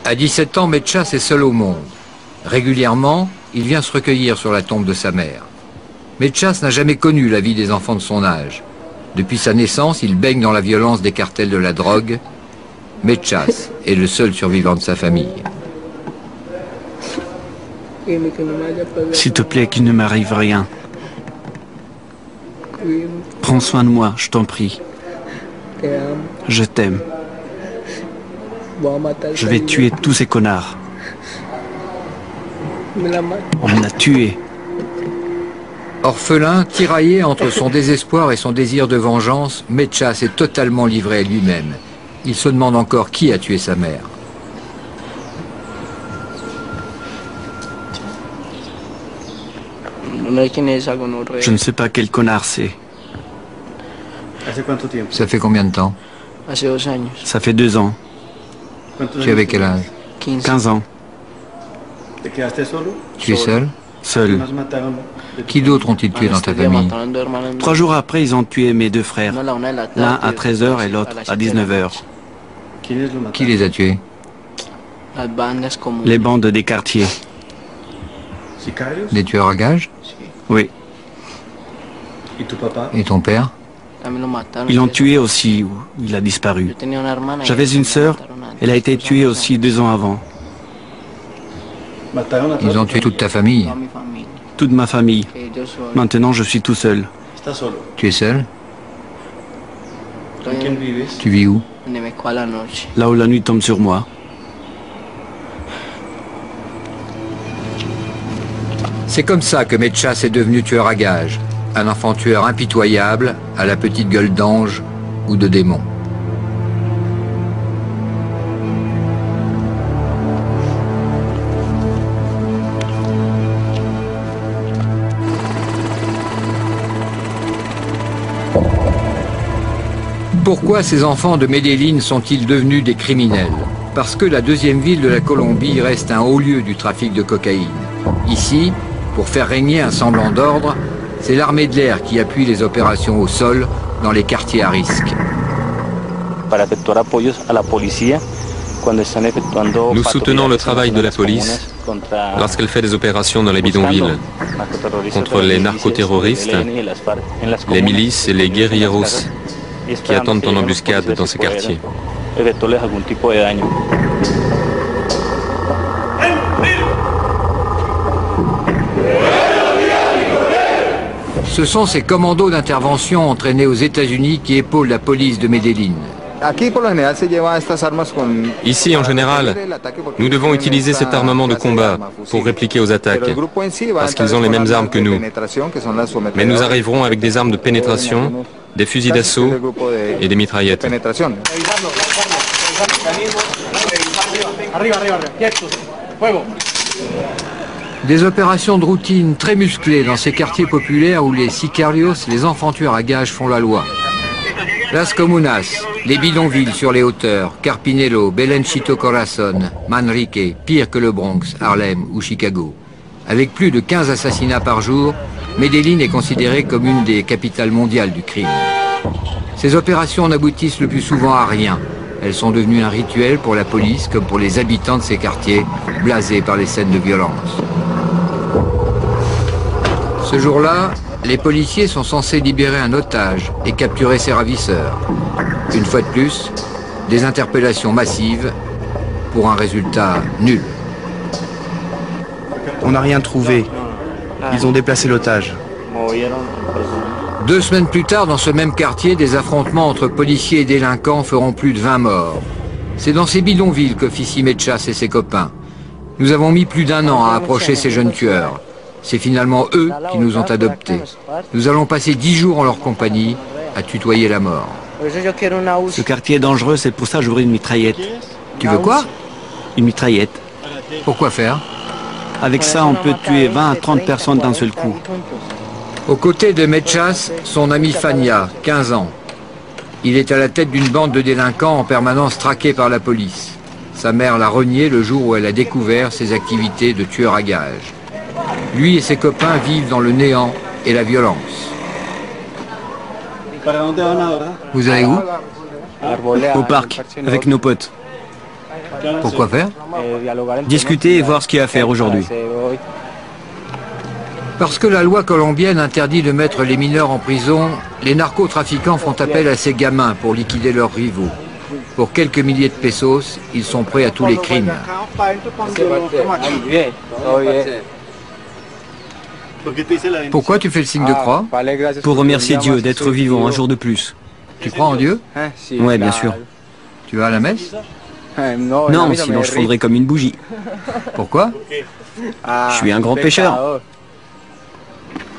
À 17 ans, Metchas est seul au monde. Régulièrement, il vient se recueillir sur la tombe de sa mère. Metchas n'a jamais connu la vie des enfants de son âge. Depuis sa naissance, il baigne dans la violence des cartels de la drogue. Metchas est le seul survivant de sa famille. S'il te plaît, qu'il ne m'arrive rien. Prends soin de moi, je t'en prie. Je t'aime. Je vais tuer tous ces connards. On m'a tué. Orphelin, tiraillé entre son désespoir et son désir de vengeance, Metchas est totalement livré à lui-même. Il se demande encore qui a tué sa mère. Je ne sais pas quel connard c'est. Ça fait combien de temps? Ça fait 2 ans. Tu avais quel âge? 15 ans. Tu es seul? Seul. Qui d'autres ont-ils tué dans ta famille? 3 jours après, ils ont tué mes 2 frères. L'un à 13 h et l'autre à 19 h. Qui les a tués? Les bandes des quartiers. Des tueurs à gages? Oui. Et ton père? Ils l'ont tué aussi, ou il a disparu. J'avais une sœur, elle a été tuée aussi 2 ans avant. Ils ont tué toute ta famille? Toute ma famille. Maintenant, je suis tout seul. Tu es seul? Tu vis où? Là où la nuit tombe sur moi. C'est comme ça que Metchas est devenu tueur à gages. Un enfant tueur impitoyable, à la petite gueule d'ange ou de démon. Pourquoi ces enfants de Medellín sont-ils devenus des criminels? Parce que la deuxième ville de la Colombie reste un haut lieu du trafic de cocaïne. Ici, pour faire régner un semblant d'ordre, c'est l'armée de l'air qui appuie les opérations au sol dans les quartiers à risque. Nous soutenons le travail de la police lorsqu'elle fait des opérations dans les bidonvilles contre les narcoterroristes, les milices et les guerrilleros qui attendent en embuscade dans ces quartiers. Ce sont ces commandos d'intervention entraînés aux États-Unis qui épaulent la police de Medellín. Ici, en général, nous devons utiliser cet armement de combat pour répliquer aux attaques, parce qu'ils ont les mêmes armes que nous. Mais nous arriverons avec des armes de pénétration, des fusils d'assaut et des mitraillettes. Des opérations de routine très musclées dans ces quartiers populaires où les sicarios, les enfants tueurs à gages, font la loi. Las Comunas, les bidonvilles sur les hauteurs, Carpinello, Belenchito Corazon, Manrique, pire que le Bronx, Harlem ou Chicago. Avec plus de 15 assassinats par jour, Medellín est considérée comme une des capitales mondiales du crime. Ces opérations n'aboutissent le plus souvent à rien. Elles sont devenues un rituel pour la police comme pour les habitants de ces quartiers, blasés par les scènes de violence. Ce jour-là, les policiers sont censés libérer un otage et capturer ses ravisseurs. Une fois de plus, des interpellations massives pour un résultat nul. On n'a rien trouvé. Ils ont déplacé l'otage. 2 semaines plus tard, dans ce même quartier, des affrontements entre policiers et délinquants feront plus de 20 morts. C'est dans ces bidonvilles qu'officient Metchas et ses copains. Nous avons mis plus d'1 an à approcher ces jeunes tueurs. C'est finalement eux qui nous ont adoptés. Nous allons passer 10 jours en leur compagnie à tutoyer la mort. Ce quartier est dangereux, c'est pour ça que j'ouvre une mitraillette. Tu veux quoi? Une mitraillette. Pourquoi faire? Avec ça, on peut tuer 20 à 30 personnes d'un seul coup. Aux côtés de Metchas, son ami Fania, 15 ans. Il est à la tête d'une bande de délinquants en permanence traqués par la police. Sa mère l'a renié le jour où elle a découvert ses activités de tueur à gages. Lui et ses copains vivent dans le néant et la violence. Vous allez où? Au parc, avec nos potes. Pourquoi faire? Discuter et voir ce qu'il y a à faire aujourd'hui. Parce que la loi colombienne interdit de mettre les mineurs en prison, les narcotrafiquants font appel à ces gamins pour liquider leurs rivaux. Pour quelques milliers de pesos, ils sont prêts à tous les crimes. Pourquoi tu fais le signe de croix? Pour remercier Dieu d'être vivant un jour de plus. Tu crois en Dieu? Ouais, bien sûr. Tu vas à la messe? Non, sinon je fondrais comme une bougie. Pourquoi? Je suis un grand pécheur.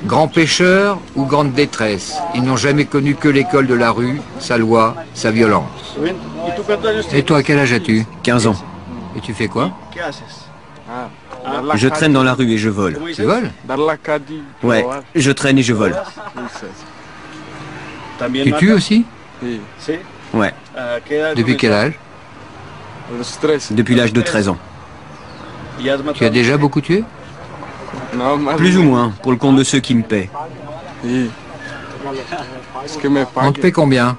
Grand pécheur ou grande détresse, ils n'ont jamais connu que l'école de la rue, sa loi, sa violence. Et toi, quel âge as-tu? 15 ans. Et tu fais quoi? Je traîne dans la rue et je vole. Tu voles? Ouais, je traîne et je vole. Tu tues aussi? Ouais, Depuis quel âge? depuis l'âge de 13 ans. Tu as déjà beaucoup tué? Plus ou moins, pour le compte de ceux qui me paient. On te paie combien?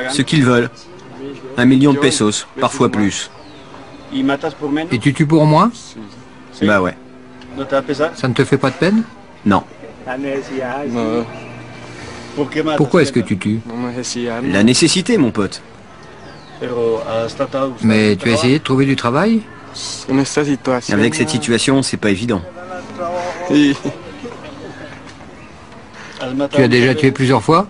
Ce qu'ils veulent. 1 million de pesos, parfois plus. Et tu tues pour moins? Bah ouais. Ça ne te fait pas de peine? Non. Pourquoi est-ce que tu tues? La nécessité, mon pote. Mais tu as essayé de trouver du travail? Avec cette situation, c'est pas évident. Tu as déjà tué plusieurs fois?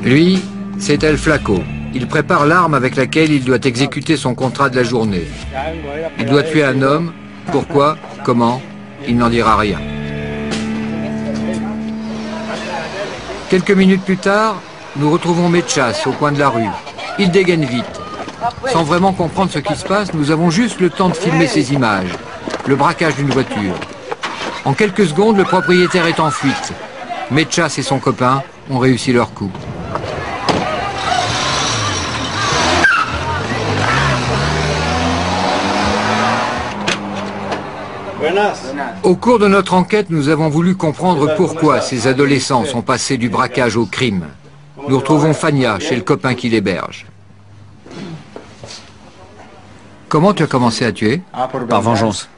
Lui, c'est El Flaco. Il prépare l'arme avec laquelle il doit exécuter son contrat de la journée. Il doit tuer un homme. Pourquoi? Comment? Il n'en dira rien. Quelques minutes plus tard, nous retrouvons Mechas au coin de la rue. Il dégaine vite. Sans vraiment comprendre ce qui se passe, nous avons juste le temps de filmer ces images. Le braquage d'une voiture. En quelques secondes, le propriétaire est en fuite. Mechas et son copain ont réussi leur coup. Au cours de notre enquête, nous avons voulu comprendre pourquoi ces adolescents sont passés du braquage au crime. Nous retrouvons Fania chez le copain qui l'héberge. Comment tu as commencé à tuer? Par vengeance.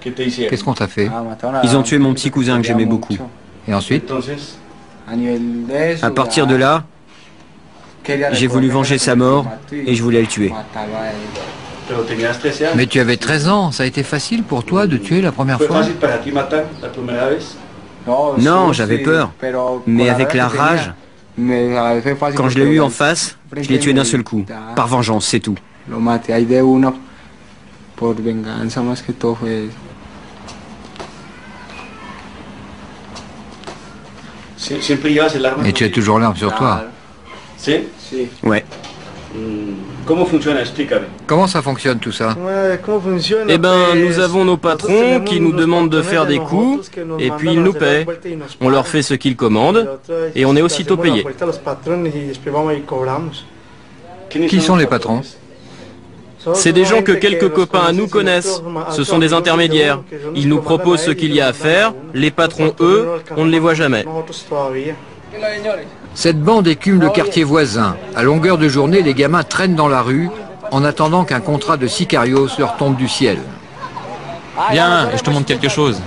Qu'est-ce qu'on t'a fait? Ils ont tué mon petit cousin que j'aimais beaucoup. Et ensuite? À partir de là, j'ai voulu venger sa mort et je voulais le tuer. Mais tu avais 13 ans, ça a été facile pour toi de tuer la première fois? Non, j'avais peur. Mais avec la rage, quand je l'ai eu en face, je l'ai tué d'un seul coup. Par vengeance, c'est tout. Et tu as toujours l'arme sur toi? Ouais. Comment ça fonctionne tout ça? Eh ben, nous avons nos patrons qui nous demandent de faire des coups, et puis ils nous paient. On leur fait ce qu'ils commandent, et on est aussitôt payé. Qui sont les patrons? C'est des gens que quelques copains à nous connaissent. Ce sont des intermédiaires. Ils nous proposent ce qu'il y a à faire. Les patrons, eux, on ne les voit jamais. Cette bande écume le quartier voisin. À longueur de journée, les gamins traînent dans la rue en attendant qu'un contrat de sicarios leur tombe du ciel. Viens, je te montre quelque chose.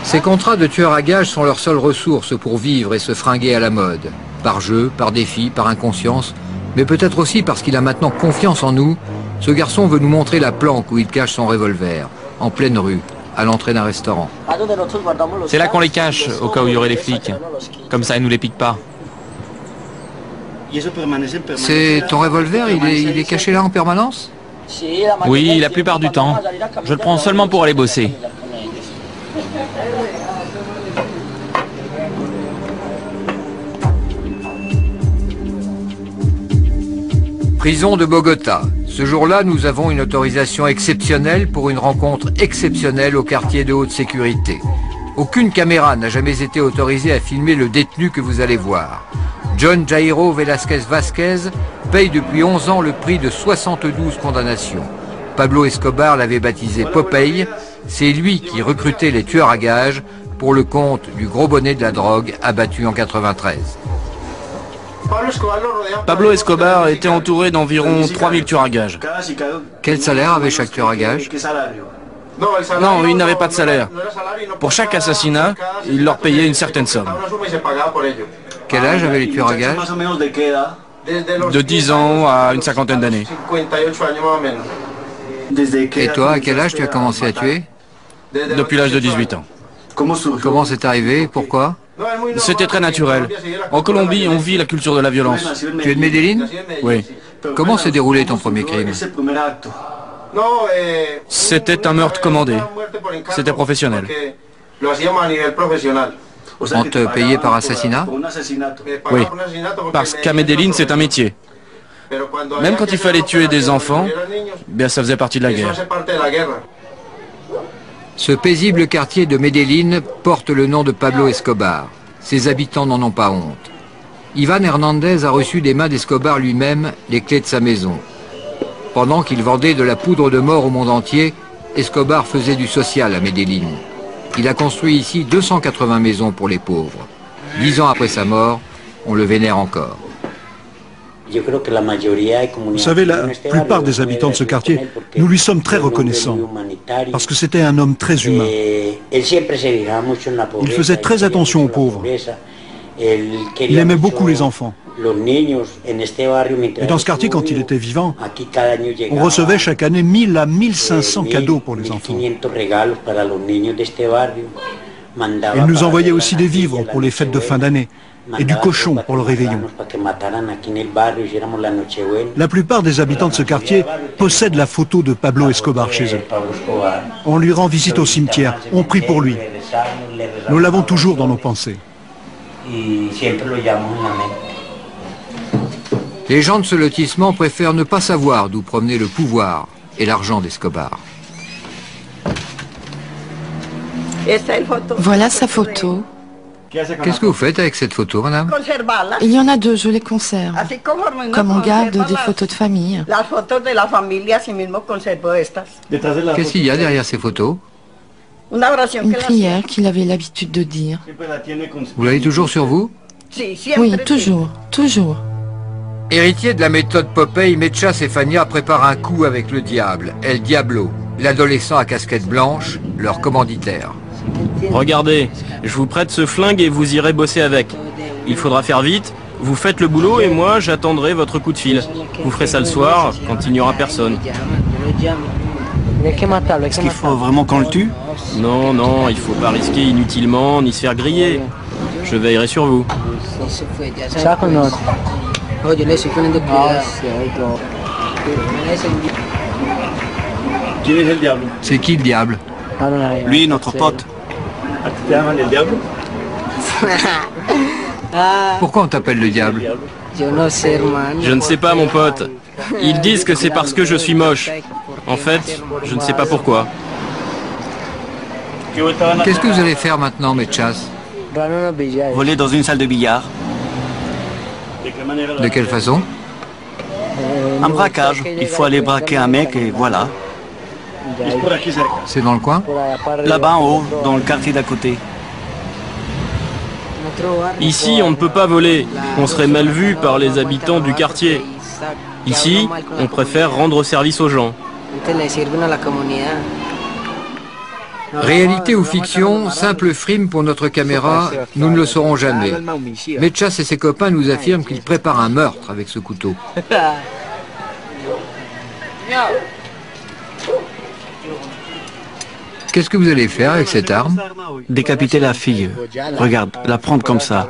Ces contrats de tueurs à gages sont leur seule ressource pour vivre et se fringuer à la mode. Par jeu, par défi, par inconscience, mais peut-être aussi parce qu'il a maintenant confiance en nous. Ce garçon veut nous montrer la planque où il cache son revolver, en pleine rue, à l'entrée d'un restaurant. C'est là qu'on les cache, au cas où il y aurait les flics. Comme ça, ils nous les piquent pas. C'est ton revolver, il est caché là en permanence? Oui, la plupart du temps. Je le prends seulement pour aller bosser. Prison de Bogota. Ce jour-là, nous avons une autorisation exceptionnelle pour une rencontre exceptionnelle au quartier de haute sécurité. Aucune caméra n'a jamais été autorisée à filmer le détenu que vous allez voir. John Jairo Velasquez Vasquez paye depuis 11 ans le prix de 72 condamnations. Pablo Escobar l'avait baptisé Popeye. C'est lui qui recrutait les tueurs à gages pour le compte du gros bonnet de la drogue abattu en 93. Pablo Escobar était entouré d'environ 3000 tueurs à gages. Quel salaire avait chaque tueur à gages? Non, ils n'avaient pas de salaire. Pour chaque assassinat, il leur payait une certaine somme. Quel âge avaient les tueurs à gages? De 10 ans à une cinquantaine d'années. Et toi, à quel âge tu as commencé à tuer? Depuis l'âge de 18 ans. Comment c'est arrivé? Pourquoi? C'était très naturel. En Colombie, on vit la culture de la violence. Tu es de Medellín? Oui. Comment s'est déroulé ton premier crime? C'était un meurtre commandé. C'était professionnel. On te payait par assassinat? Oui. Parce qu'à Medellín, c'est un métier. Même quand il fallait tuer des enfants, bien ça faisait partie de la guerre. Ce paisible quartier de Medellín porte le nom de Pablo Escobar. Ses habitants n'en ont pas honte. Ivan Hernandez a reçu des mains d'Escobar lui-même les clés de sa maison. Pendant qu'il vendait de la poudre de mort au monde entier, Escobar faisait du social à Medellín. Il a construit ici 280 maisons pour les pauvres. 10 ans après sa mort, on le vénère encore. Vous savez, la plupart des habitants de ce quartier, nous lui sommes très reconnaissants, parce que c'était un homme très humain. Il faisait très attention aux pauvres. Il aimait beaucoup les enfants. Et dans ce quartier, quand il était vivant, on recevait chaque année 1000 à 1500 cadeaux pour les enfants. Il nous envoyait aussi des vivres pour les fêtes de fin d'année et du cochon pour le réveillon. La plupart des habitants de ce quartier possèdent la photo de Pablo Escobar chez eux. On lui rend visite au cimetière, on prie pour lui. Nous l'avons toujours dans nos pensées. Les gens de ce lotissement préfèrent ne pas savoir d'où provenait le pouvoir et l'argent d'Escobar. Voilà sa photo. Qu'est-ce que vous faites avec cette photo, madame? Il y en a deux, je les conserve. Comme on garde des photos de famille. Qu'est-ce qu'il y a derrière ces photos? Une prière qu'il avait l'habitude de dire. Vous l'avez toujours sur vous? Oui, toujours, toujours. Héritier de la méthode Popeye, Mecha Stefania prépare un coup avec le diable, El Diablo, l'adolescent à casquette blanche, leur commanditaire. Regardez, je vous prête ce flingue et vous irez bosser avec. Il faudra faire vite, vous faites le boulot et moi j'attendrai votre coup de fil. Vous ferez ça le soir, quand il n'y aura personne. Est-ce qu'il faut vraiment qu'on le tue? Non, non, il faut pas risquer inutilement ni se faire griller. Je veillerai sur vous. C'est qui le diable? Lui, notre pote. Pourquoi on t'appelle le diable? Je ne sais pas, mon pote. Ils disent que c'est parce que je suis moche. En fait, je ne sais pas pourquoi. Qu'est-ce que vous allez faire maintenant, Mechas? Voler dans une salle de billard. De quelle façon? Un braquage. Il faut aller braquer un mec et voilà. C'est dans le coin? Là-bas en haut, dans le quartier d'à côté. Ici, on ne peut pas voler. On serait mal vu par les habitants du quartier. Ici, on préfère rendre service aux gens. Réalité ou fiction, simple frime pour notre caméra, nous ne le saurons jamais. Mechas et ses copains nous affirment qu'ils préparent un meurtre avec ce couteau. Qu'est-ce que vous allez faire avec cette arme? Décapiter la fille. Regarde, la prendre comme ça.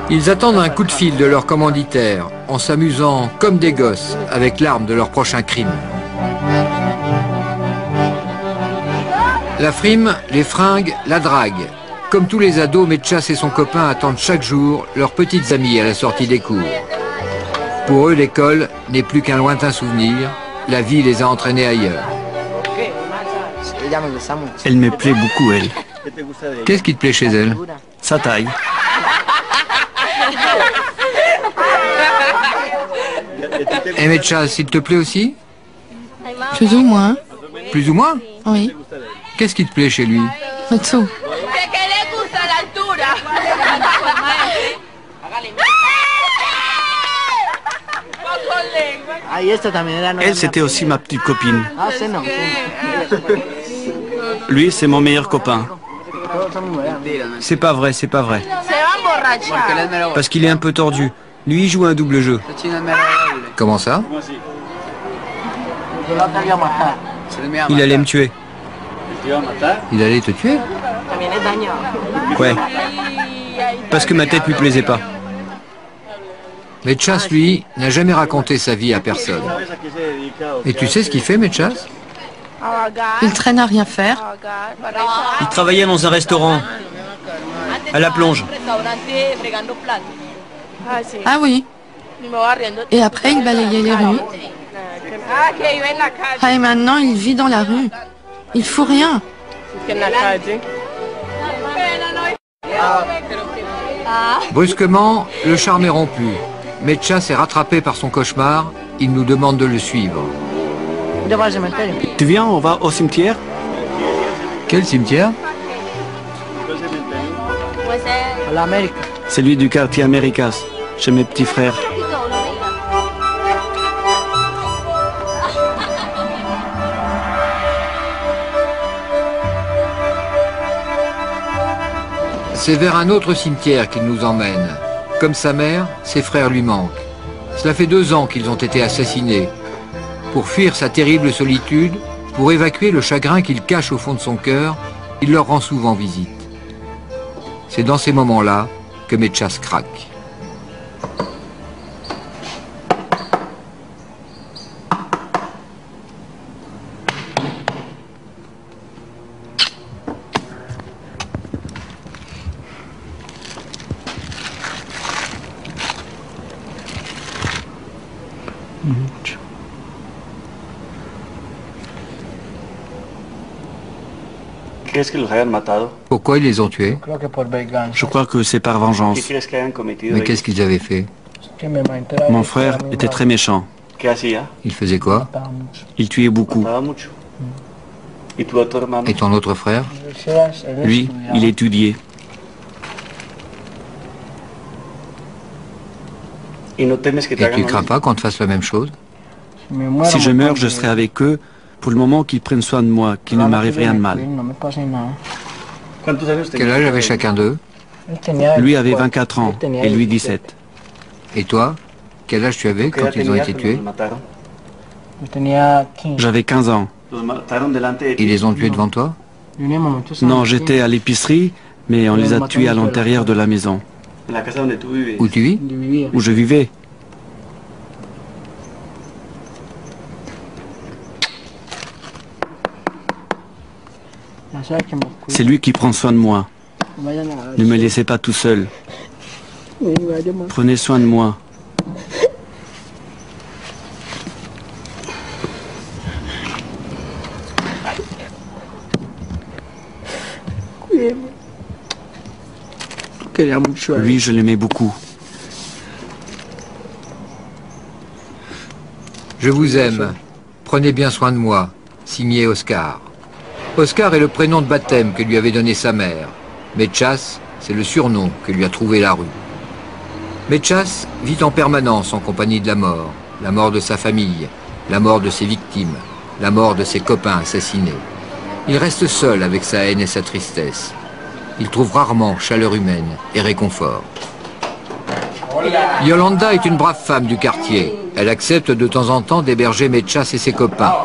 Ils attendent un coup de fil de leur commanditaire, en s'amusant comme des gosses avec l'arme de leur prochain crime. La frime, les fringues, la drague. Comme tous les ados, Mechas et son copain attendent chaque jour leurs petites amies à la sortie des cours. Pour eux, l'école n'est plus qu'un lointain souvenir. La vie les a entraînés ailleurs. Elle me plaît beaucoup, elle. Qu'est-ce qui te plaît chez elle? Sa taille. Et Mechas, il te plaît aussi? Plus ou moins, Plus ou moins? oui. Qu'est-ce qui te plaît chez lui? Tout. Elle, c'était aussi ma petite copine. Lui, c'est mon meilleur copain. C'est pas vrai, c'est pas vrai. Parce qu'il est un peu tordu. Lui, il joue un double jeu. Comment ça? Il allait me tuer. Il allait te tuer? Ouais. Parce que ma tête lui plaisait pas. Mechas, lui, n'a jamais raconté sa vie à personne. Et tu sais ce qu'il fait, Mechas? Il traîne à rien faire. Il travaillait dans un restaurant. À la plonge. Ah oui. Et après, il balayait les rues. Ah, et maintenant, il vit dans la rue. Il fout rien. Brusquement, le charme est rompu. Mechas est rattrapé par son cauchemar. Il nous demande de le suivre. Tu viens, on va au cimetière? Quel cimetière? Celui du quartier Américas, chez mes petits frères. C'est vers un autre cimetière qu'il nous emmène. Comme sa mère, ses frères lui manquent. Cela fait 2 ans qu'ils ont été assassinés. Pour fuir sa terrible solitude, pour évacuer le chagrin qu'il cache au fond de son cœur, il leur rend souvent visite. C'est dans ces moments-là que Mechas craque. Pourquoi ils les ont tués? Je crois que c'est par vengeance. Mais qu'est-ce qu'ils avaient fait? Mon frère était très méchant. Il faisait quoi? Il tuait beaucoup. Et ton autre frère? Lui, il étudiait. Et tu crains pas qu'on te fasse la même chose? Si je meurs, je serai avec eux pour le moment qu'ils prennent soin de moi, qu'il ne m'arrive rien de mal. Quel âge avait chacun d'eux? Lui avait 24 ans et lui 17. Et toi? Quel âge tu avais quand ils ont été tués? J'avais 15 ans. Ils les ont tués devant toi? Non, j'étais à l'épicerie, mais on les a tués à l'intérieur de la maison. Où tu vis? Où je vivais. C'est lui qui prend soin de moi. Ne me laissez pas tout seul. Prenez soin de moi. Lui, je l'aimais beaucoup. Je vous aime. Prenez bien soin de moi. Signé Oscar. Oscar est le prénom de baptême que lui avait donné sa mère. Mechas, c'est le surnom que lui a trouvé la rue. Mechas vit en permanence en compagnie de la mort de sa famille, la mort de ses victimes, la mort de ses copains assassinés. Il reste seul avec sa haine et sa tristesse. Il trouve rarement chaleur humaine et réconfort. Yolanda est une brave femme du quartier. Elle accepte de temps en temps d'héberger Mechas et ses copains.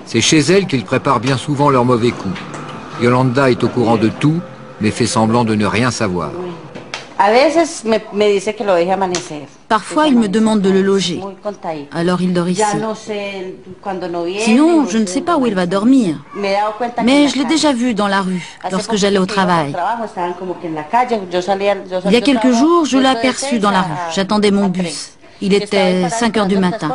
C'est chez elle qu'ils préparent bien souvent leurs mauvais coups. Yolanda est au courant de tout, mais fait semblant de ne rien savoir. Parfois, il me demande de le loger. Alors il dort ici. Sinon, je ne sais pas où il va dormir. Mais je l'ai déjà vu dans la rue, lorsque j'allais au travail. Il y a quelques jours, je l'ai aperçu dans la rue. J'attendais mon bus. Il était 5 heures du matin.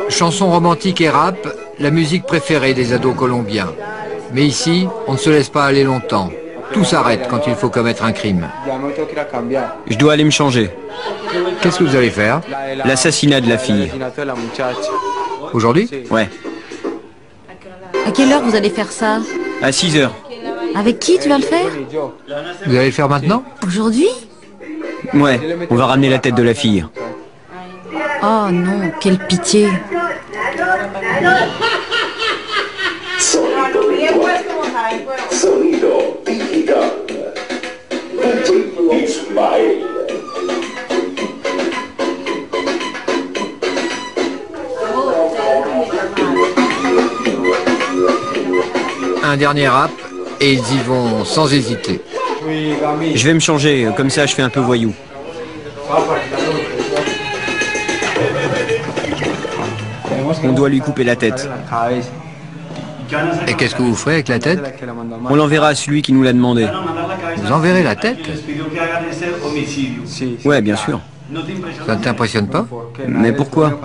Chanson romantique et rap, la musique préférée des ados colombiens. Mais ici, on ne se laisse pas aller longtemps. Tout s'arrête quand il faut commettre un crime. Je dois aller me changer. Qu'est-ce que vous allez faire? L'assassinat de la fille. Aujourd'hui? Ouais. À quelle heure vous allez faire ça? À 6 heures. Avec qui tu vas le faire? Vous allez le faire maintenant? Aujourd'hui? Ouais, on va ramener la tête de la fille. Oh non, quelle pitié. Un dernier rap et ils y vont sans hésiter. Je vais me changer, comme ça je fais un peu voyou. On doit lui couper la tête. Et qu'est-ce que vous ferez avec la tête? On l'enverra à celui qui nous l'a demandé. Vous enverrez la tête? Ouais, bien sûr. Ça ne t'impressionne pas? Mais pourquoi?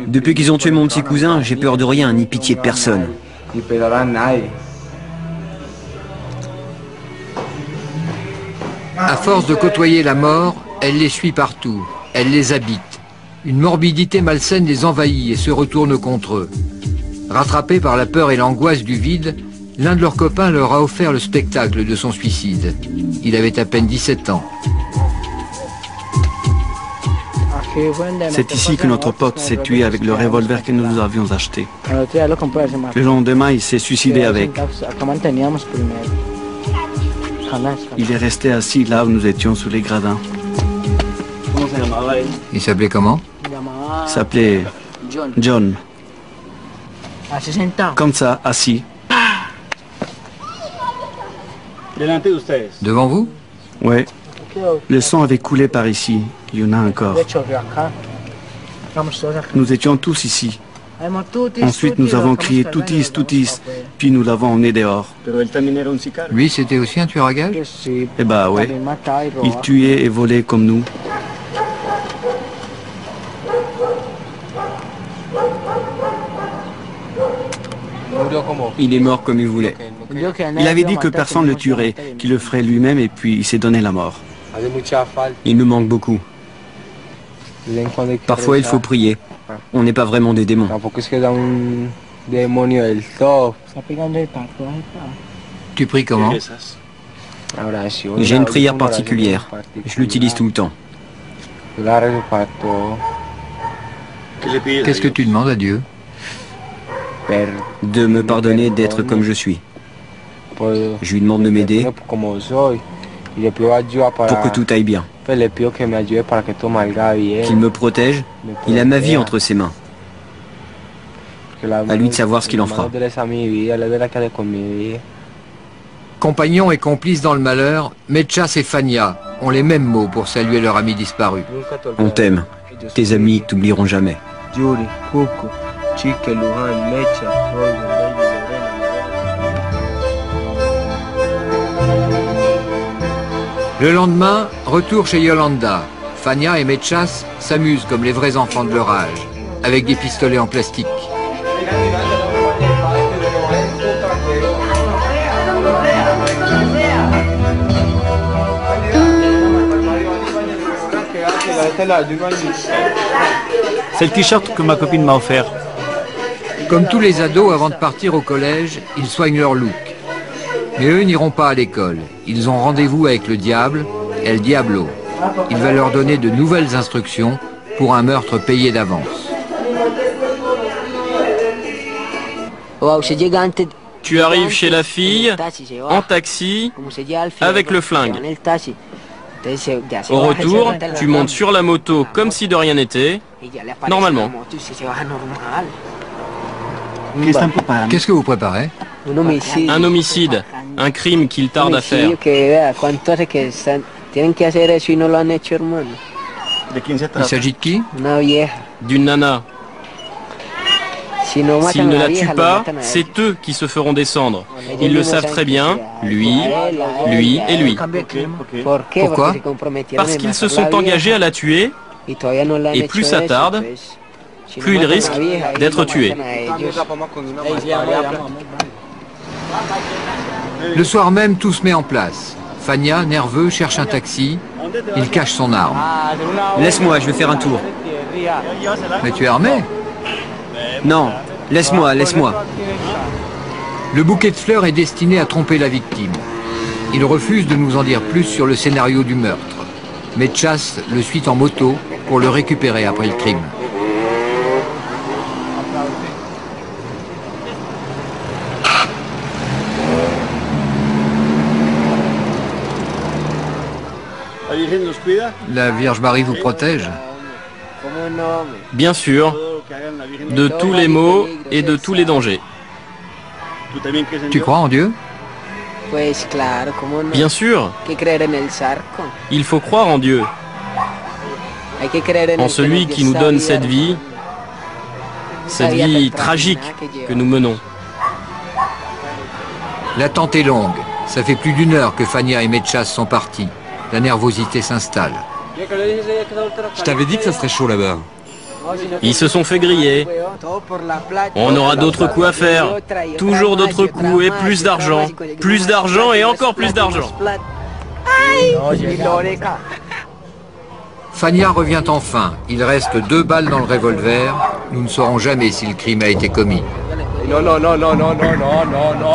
Depuis qu'ils ont tué mon petit cousin, j'ai peur de rien, ni pitié de personne. À force de côtoyer la mort, elle les suit partout, elle les habite. Une morbidité malsaine les envahit et se retourne contre eux. Rattrapés par la peur et l'angoisse du vide, l'un de leurs copains leur a offert le spectacle de son suicide. Il avait à peine 17 ans. C'est ici que notre pote s'est tué avec le revolver que nous avions acheté. Le lendemain, il s'est suicidé avec. Il est resté assis là où nous étions sous les gradins. Il s'appelait comment? Il s'appelait John. Comme ça, assis. Devant vous? Ouais. Le sang avait coulé par ici. Il y en a encore. Nous étions tous ici. Ensuite, nous avons crié toutis, toutis, puis nous l'avons emmené dehors. Lui, c'était aussi un tueur à gages? Eh bah ouais. Il tuait et volait comme nous. Il est mort comme il voulait. Il avait dit que personne ne le tuerait, qu'il le ferait lui-même et puis il s'est donné la mort. Il nous manque beaucoup. Parfois, il faut prier. On n'est pas vraiment des démons. Tu pries comment? J'ai une prière particulière. Je l'utilise tout le temps. Qu'est-ce que tu demandes à Dieu? De me pardonner d'être comme je suis. Je lui demande de m'aider pour que tout aille bien. Qu'il me protège. Il a ma vie entre ses mains. À lui de savoir ce qu'il en fera. Compagnons et complices dans le malheur, Mechas et Fania ont les mêmes mots pour saluer leur ami disparu. On t'aime. Tes amis t'oublieront jamais. Le lendemain, retour chez Yolanda. Fania et Mechas s'amusent comme les vrais enfants de leur âge, avec des pistolets en plastique. C'est le t-shirt que ma copine m'a offert. Comme tous les ados, avant de partir au collège, ils soignent leur look. Mais eux n'iront pas à l'école. Ils ont rendez-vous avec le diable, El Diablo. Il va leur donner de nouvelles instructions pour un meurtre payé d'avance. Tu arrives chez la fille, en taxi, avec le flingue. Au retour, tu montes sur la moto comme si de rien n'était, normalement. Qu'est-ce que vous préparez? Un homicide, un crime qu'il tarde à faire. Il s'agit de qui? D'une nana. S'ils ne la tuent pas, c'est eux qui se feront descendre. Ils le savent très bien, lui et lui. Pourquoi? Parce qu'ils se sont engagés à la tuer, et plus ça tarde, plus ils risquent d'être tués. Le soir même, tout se met en place. Fania, nerveux, cherche un taxi. Il cache son arme. Laisse-moi, je vais faire un tour. Mais tu es armé? Non, laisse-moi, laisse-moi. Le bouquet de fleurs est destiné à tromper la victime. Il refuse de nous en dire plus sur le scénario du meurtre. Mechas le suit en moto pour le récupérer après le crime. La Vierge Marie vous protège? Bien sûr, de tous les maux et de tous les dangers. Tu crois en Dieu? Bien sûr, il faut croire en Dieu, en celui qui nous donne cette vie tragique que nous menons. L'attente est longue. Ça fait plus d'1 heure que Fania et Mechas sont partis. La nervosité s'installe. Je t'avais dit que ça serait chaud là-bas. Ils se sont fait griller. On aura d'autres coups à faire. Toujours d'autres coups et plus d'argent. Plus d'argent et encore plus d'argent. Fania revient enfin. Il reste 2 balles dans le revolver. Nous ne saurons jamais si le crime a été commis. Non, non, non, non, non, non, non, non, non.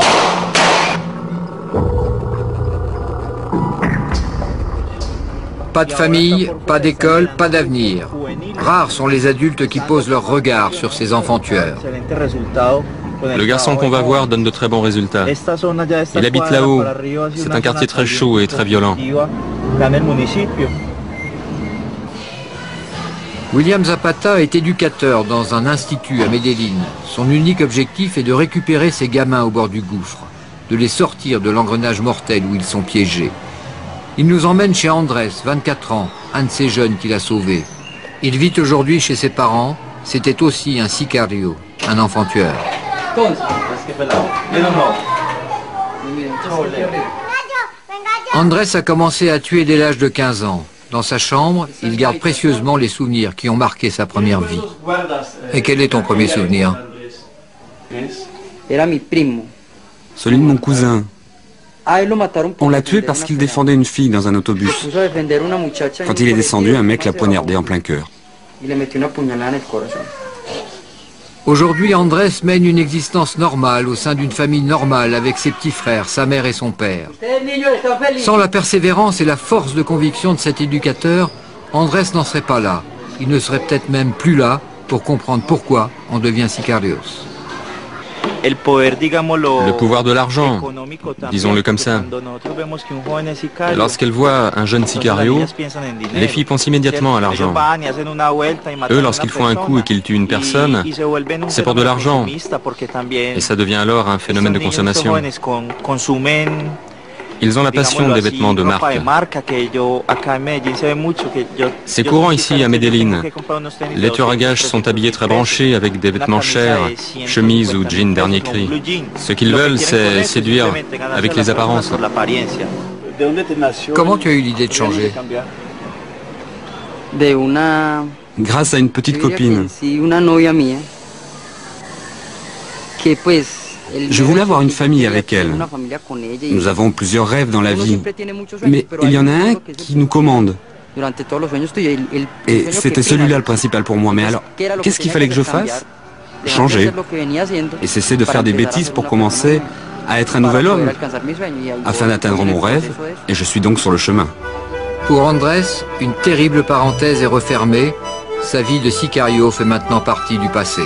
Pas de famille, pas d'école, pas d'avenir. Rares sont les adultes qui posent leur regard sur ces enfants tueurs. Le garçon qu'on va voir donne de très bons résultats. Il habite là-haut. C'est un quartier très chaud et très violent. William Zapata est éducateur dans un institut à Medellín. Son unique objectif est de récupérer ces gamins au bord du gouffre, de les sortir de l'engrenage mortel où ils sont piégés. Il nous emmène chez Andrés, 24 ans, un de ces jeunes qu'il a sauvés. Il vit aujourd'hui chez ses parents. C'était aussi un sicario, un enfant tueur. Andrés a commencé à tuer dès l'âge de 15 ans. Dans sa chambre, il garde précieusement les souvenirs qui ont marqué sa première vie. Et quel est ton premier souvenir? Celui de mon cousin. On l'a tué parce qu'il défendait une fille dans un autobus. Quand il est descendu, un mec l'a poignardé en plein cœur. Aujourd'hui, Andrés mène une existence normale au sein d'une famille normale avec ses petits frères, sa mère et son père. Sans la persévérance et la force de conviction de cet éducateur, Andrés n'en serait pas là. Il ne serait peut-être même plus là pour comprendre pourquoi on devient sicarios. Le pouvoir de l'argent, disons-le comme ça. Lorsqu'elles voient un jeune sicario, les filles pensent immédiatement à l'argent. Eux, lorsqu'ils font un coup et qu'ils tuent une personne, c'est pour de l'argent. Et ça devient alors un phénomène de consommation. Ils ont la passion des vêtements de marque. C'est courant ici à Medellín. Les tueurs à gages sont habillés très branchés avec des vêtements chers, chemises ou jeans dernier cri. Ce qu'ils veulent, c'est séduire avec les apparences. Comment tu as eu l'idée de changer? Grâce à une petite copine. Je voulais avoir une famille avec elle. Nous avons plusieurs rêves dans la vie, mais il y en a un qui nous commande. Et c'était celui-là le principal pour moi. Mais alors, qu'est-ce qu'il fallait que je fasse? Changer. Et cesser de faire des bêtises pour commencer à être un nouvel homme, afin d'atteindre mon rêve, et je suis donc sur le chemin. Pour Andrés, une terrible parenthèse est refermée. Sa vie de sicario fait maintenant partie du passé.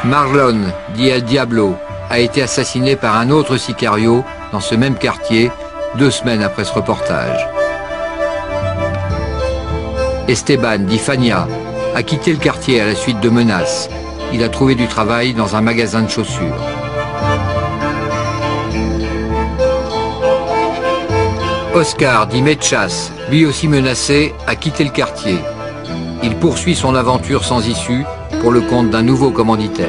Marlon, dit El Diablo, a été assassiné par un autre sicario dans ce même quartier 2 semaines après ce reportage. Esteban, dit Fania, a quitté le quartier à la suite de menaces. Il a trouvé du travail dans un magasin de chaussures. Oscar, dit Mechas, lui aussi menacé, a quitté le quartier. Il poursuit son aventure sans issue pour le compte d'un nouveau commanditaire.